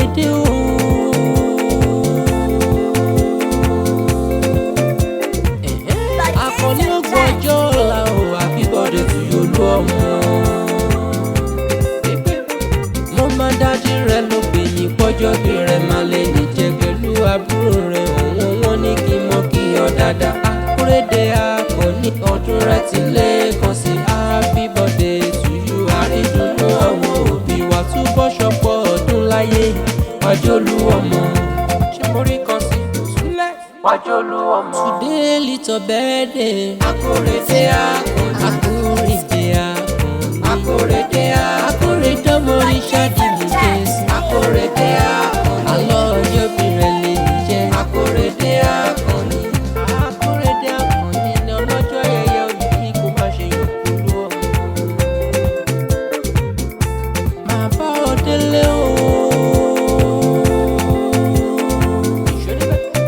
Akorede o. Akọni ògbọ́jọ́ ọ̀la o, happy birthday to you ọmọ. Mo máa dájú rẹ ló pè mí pọ́jọ́ bí rẹ máa lè ní jẹ pẹ̀lú àbúrò rẹ òun wọn ní kí n mọ kí ọ dáadáa. Akorede Akọni ọdún rẹ ti lé kan sí happy birthday to you. Àrídùnnú àwọn òbí wa túbọ̀ ṣọ̀pọ̀ ọdún láyé. Wájọ́lú ọmọ ṣé mo rí kan sí sílẹ̀. Wájọ́lú ọmọ. Today little birthday. Akorede Akọni. Akorede Akọni. Akorede Akorede ọmọ ìṣáàdì mi kẹ́sì. Akorede Akọni. Àlọ́ ọjọ́ bí rẹ̀ lè jẹ́. Akorede Akọni. Akorede Akọni ni ọlọ́jọ́ ayẹyẹ òní kò má ṣe yọ̀kúlú ọmọ. Màá bá ọ délé o.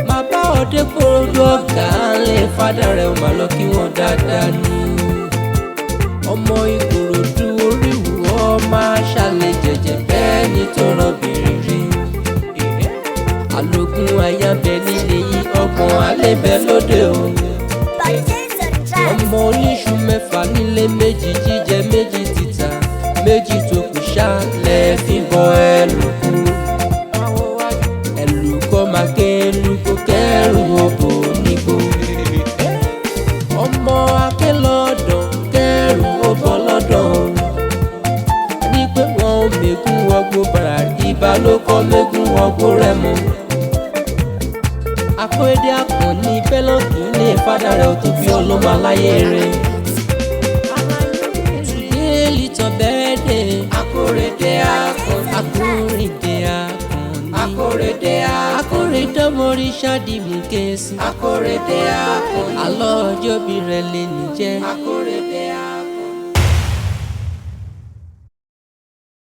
Màá bá ọ dé Ikorodu ọ̀gá lè fádà rẹ̀ ó máa lọ kí wọ́n dáadáa ní. Ọmọ Ikorodu oríwú ọ máa ṣàlẹ̀ jẹ̀jẹ̀ bẹ́ẹ̀ ni tó rọ̀bìnrin rí. Àlògùn àyàbẹ̀ nílé yìí ọgbọ̀n alẹ́bẹ̀ lóde o. Ọmọ oníṣu mẹ́fà nílé méjì jíjẹ méjì títà méjì tó kù ṣálẹ̀ fíbọn ẹlòkù. Ẹlùkọ́ máa kẹ́lùkọ́ kẹ́rù òbò nígbò. Ọmọ akẹ́lọ́dọ̀ kẹ́rù òbò lọ́dọ̀. Ní pé wọn ò mẹ́gùn wọgbó bàrà ìbá ló kọ́ mẹ́gùn wọgbó rẹ̀ mọ́. Akorede Akọni bẹ́lọ́kì ní ìfádà rẹ̀ ò tó bí ọlọ́mọ aláyé rẹ̀. Today little birthday. Akorede Akọni. Akorede Akọni. Akorede Akorede ọmọ ìṣáàdì mi kẹ́sì. Akorede Akọni. Àlọ́ ọjọ́ bí rẹ̀ lè ní jẹ́. Akorede.